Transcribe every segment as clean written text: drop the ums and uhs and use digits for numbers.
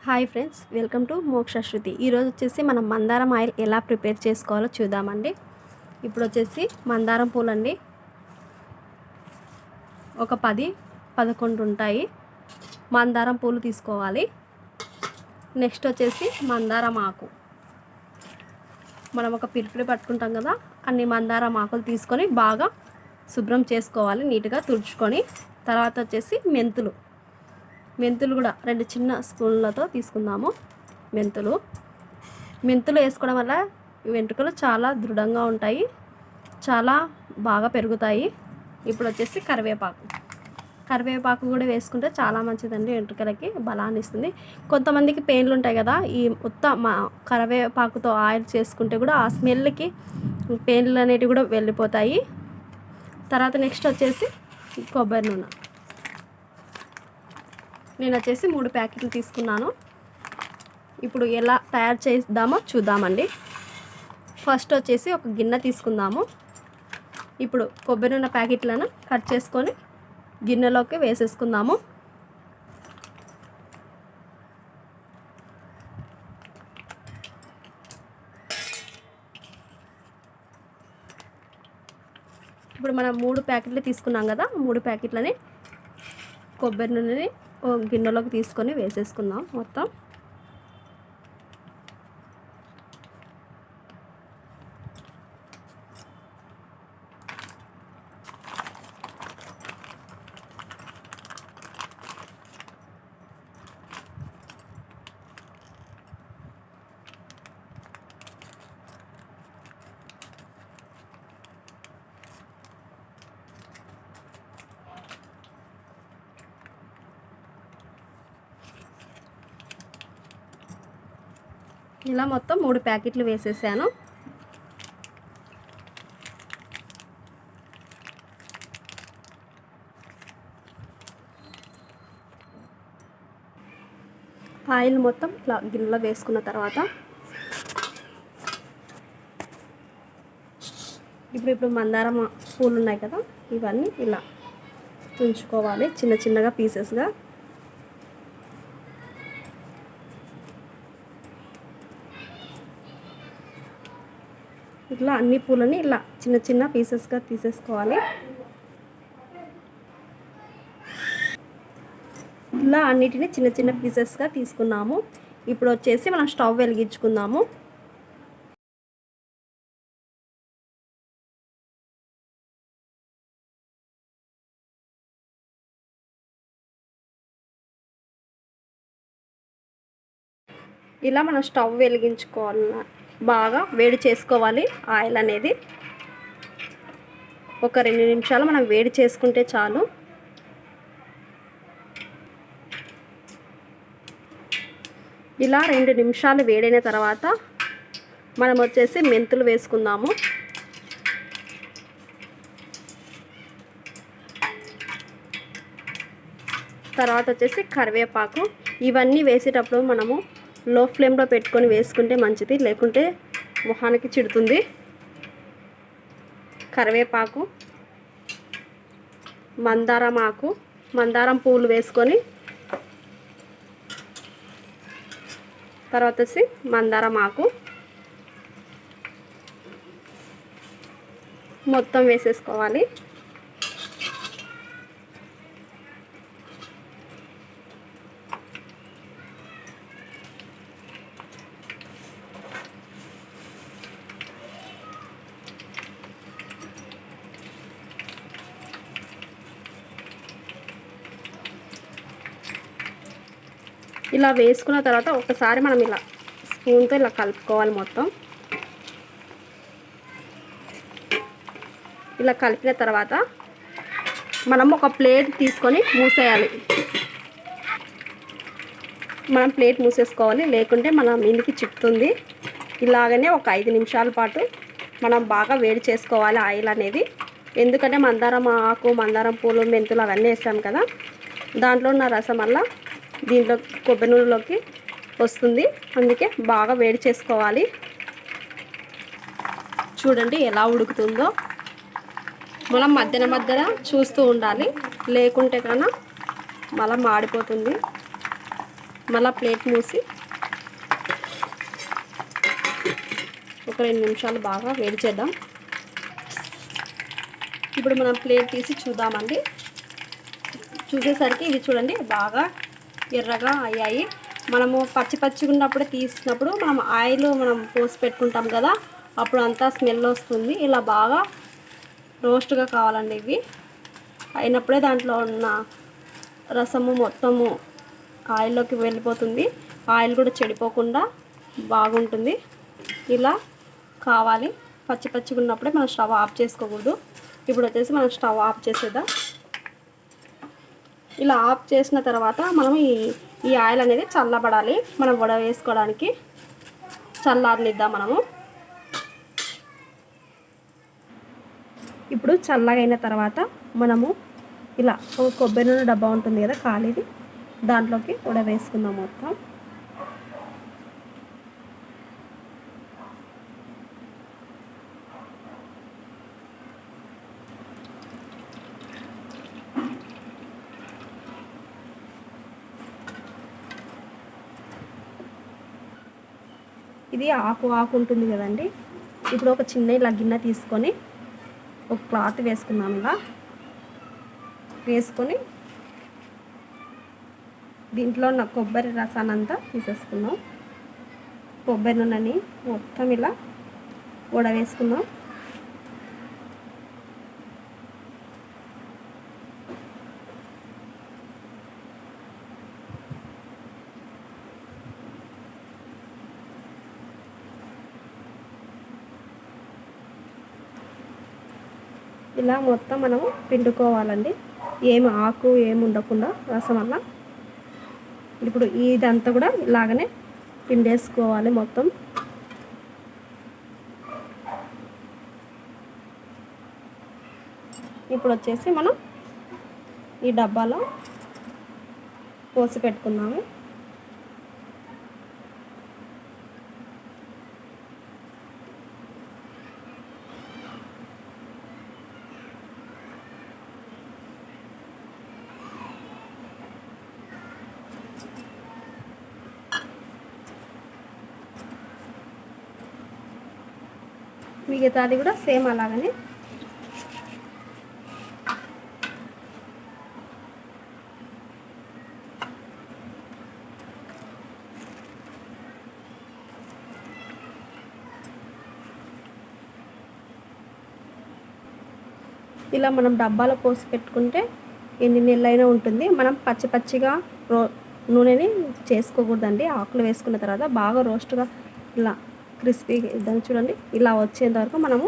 Hi friends, welcome to మోక్ష శృతి. ఈరోజు వచ్చేసి మనం మందారం ఆయిల్ ఎలా ప్రిపేర్ చేసుకోవాలో చూద్దామండి. ఇప్పుడు వచ్చేసి మందారం పూలండి, ఒక 10-11 ఉంటాయి. మందారం పూలు తీసుకోవాలి. నెక్స్ట్ వచ్చేసి మందారం ఆకు, మనం ఒక పిరిపిరి పట్టుకుంటాం కదా, అన్ని మందారం ఆకులు తీసుకొని బాగా శుభ్రం చేసుకోవాలి, నీట్గా తుడుచుకొని. తర్వాత వచ్చేసి మెంతులు కూడా 2 చిన్న స్పూన్లతో తీసుకుందాము. మెంతులు వేసుకోవడం వల్ల వెంట్రుకలు చాలా దృఢంగా ఉంటాయి, చాలా బాగా పెరుగుతాయి. ఇప్పుడు వచ్చేసి కరివేపాకు కూడా వేసుకుంటే చాలా మంచిదండి, వెంట్రుకలకి బలాన్ని ఇస్తుంది. కొంతమందికి పెయిన్లు ఉంటాయి కదా, ఈ కరివేపాకుతో ఆయిల్ చేసుకుంటే కూడా ఆ స్మెల్కి పెయిన్లు అనేటివి కూడా వెళ్ళిపోతాయి. తర్వాత నెక్స్ట్ వచ్చేసి కొబ్బరి నూనె, నేను వచ్చేసి 3 ప్యాకెట్లు తీసుకున్నాను. ఇప్పుడు ఎలా తయారు చేద్దామో చూద్దామండి. ఫస్ట్ వచ్చేసి ఒక గిన్నె తీసుకుందాము. ఇప్పుడు కొబ్బరి నూనె ప్యాకెట్లను కట్ చేసుకొని గిన్నెలోకి వేసేసుకుందాము. ఇప్పుడు మనం 3 ప్యాకెట్లు తీసుకున్నాం కదా, 3 ప్యాకెట్లని కొబ్బరి నూనెని గిన్నెలోకి తీసుకొని వేసేసుకుందాం మొత్తం. ఇలా మొత్తం 3 ప్యాకెట్లు వేసేసాను. ఆయిల్ మొత్తం ఇలా గిన్నెలో వేసుకున్న తర్వాత ఇప్పుడు మందారం పూలు ఉన్నాయి కదా, ఇవన్నీ ఇలా తుంచుకోవాలి చిన్న చిన్నగా పీసెస్గా. ఇట్లా అన్ని పూలని ఇలా చిన్న చిన్న పీసెస్గా తీసేసుకోవాలి. ఇలా అన్నిటిని చిన్న చిన్న పీసెస్గా తీసుకున్నాము. ఇప్పుడు వచ్చేసి మనం స్టవ్ వెలిగించుకుందాము. ఇలా మనం స్టవ్ వెలిగించుకోవాలి, బాగా వేడి చేసుకోవాలి. ఆయిల్ అనేది ఒక 2 నిమిషాలు మనం వేడి చేసుకుంటే చాలు. ఇలా 2 నిమిషాలు వేడైన తర్వాత మనం వచ్చేసి మెంతులు వేసుకుందాము. తర్వాత వచ్చేసి కరివేపాకు. ఇవన్నీ వేసేటప్పుడు మనము లో ఫ్లేమ్లో పెట్టుకొని వేసుకుంటే మంచిది, లేకుంటే మొహానికి చిడుతుంది. కరివేపాకు, మందారం పూలు వేసుకొని, తర్వాత వచ్చి మందారం ఆకు మొత్తం వేసేసుకోవాలి. ఇలా వేసుకున్న తర్వాత ఒకసారి మనం ఇలా స్పూన్తో ఇలా కలుపుకోవాలి మొత్తం. ఇలా కలిపిన తర్వాత మనం ఒక ప్లేట్ తీసుకొని మూసేయాలి. మనం ప్లేట్ మూసేసుకోవాలి, లేకుంటే మన మీదికి చిక్కుతుంది. ఇలాగనే ఒక 5 నిమిషాల పాటు మనం బాగా వేడి చేసుకోవాలి ఆయిల్ అనేది. ఎందుకంటే మందారం ఆకు, మందారం పూలు, మెంతులు అవన్నీ వేసాం కదా, దాంట్లో ఉన్న రసం వల్ల దీంట్లో కొబ్బరి నూనెలోకి వస్తుంది. అందుకే బాగా వేడి చేసుకోవాలి. చూడండి ఎలా ఉడుకుతుందో. మనం మధ్యన చూస్తూ ఉండాలి, లేకుంటే కన్నా మళ్ళీ మాడిపోతుంది. మళ్ళీ ప్లేట్ మూసి ఒక 2 నిమిషాలు బాగా వేడి చేద్దాం. ఇప్పుడు మనం ప్లేట్ తీసి చూద్దామండి. చూసేసరికి ఇవి చూడండి బాగా ఎర్రగా అయ్యాయి. మనము పచ్చిగా ఉన్నప్పుడే తీసినప్పుడు మనం ఆయిల్ పోసి పెట్టుకుంటాం కదా, అప్పుడు అంతా స్మెల్ వస్తుంది. ఇలా బాగా రోస్ట్గా కావాలండి. ఇవి అయినప్పుడే దాంట్లో ఉన్న రసము మొత్తము ఆయిల్లోకి వెళ్ళిపోతుంది. ఆయిల్ కూడా చెడిపోకుండా బాగుంటుంది. ఇలా కావాలి. పచ్చిగా ఉన్నప్పుడే మనం స్టవ్ ఆఫ్ చేసుకోకూడదు. ఇప్పుడు వచ్చేసి మనం స్టవ్ ఆఫ్ చేసేద్దాం. ఇలా ఆఫ్ చేసిన తర్వాత మనం ఈ ఆయిల్ అనేది చల్లబడాలి. మనం వడ వేసుకోవడానికి చల్లారనిద్దాం మనము. ఇప్పుడు చల్లగైన తర్వాత మనము ఇలా ఒక కొబ్బరి నూనె డబ్బా ఉంటుంది కదా ఖాళీది, దాంట్లోకి వడ వేసుకుందాం మొత్తం. ఇది ఆకు ఉంటుంది కదండి. ఇప్పుడు ఒక చిన్న ఇలా గిన్నె తీసుకొని ఒక క్లాత్ వేసుకుందాం. ఇలా వేసుకొని దీంట్లో ఉన్న కొబ్బరి రసాన్ని అంతా తీసేసుకుందాం. కొబ్బరి నూనెని మొత్తం ఇలా వడ వేసుకుందాం. ఇలా మొత్తం మనము పిండుకోవాలండి. ఏమి ఆకు ఏమి ఉండకుండా రసం వల్ల. ఇప్పుడు ఇదంతా కూడా ఇలాగనే పిండేసుకోవాలి మొత్తం. ఇప్పుడు వచ్చేసి మనం ఈ డబ్బాలో పోసి పెట్టుకున్నాము. మిగతాది కూడా సేమ్ అలాగనే ఇలా మనం డబ్బాలో పోసి పెట్టుకుంటే ఎన్ని నెలలైనా ఉంటుంది. మనం పచ్చిగా నూనెని చేసుకోకూడదండి. ఆకులు వేసుకున్న తర్వాత బాగా రోస్ట్గా ఇలా క్రిస్పీగా దాన్ని చూడండి ఇలా వచ్చేంత వరకు మనము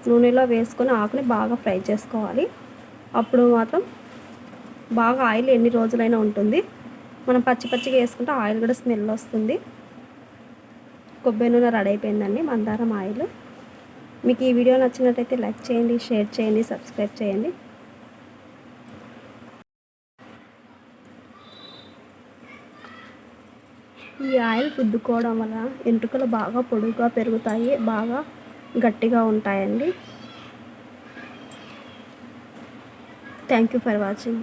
నూనెలో వేసుకొని ఆకుని బాగా ఫ్రై చేసుకోవాలి. అప్పుడు మాత్రం బాగా ఆయిల్ ఎన్ని రోజులైనా ఉంటుంది. మనం పచ్చిగా వేసుకుంటే ఆయిల్ కూడా స్మెల్ వస్తుంది. కొబ్బరి నూనె రెడీ అయిపోయిందండి, మందారం ఆయిల్. మీకు ఈ వీడియో నచ్చినట్టయితే లైక్ చేయండి, షేర్ చేయండి, సబ్స్క్రైబ్ చేయండి. ఈ ఆయిల్ రుద్దుకోవడం వల్ల వెంట్రుకలు బాగా పొడుగుగా పెరుగుతాయి, బాగా గట్టిగా ఉంటాయండి. Thank you for watching.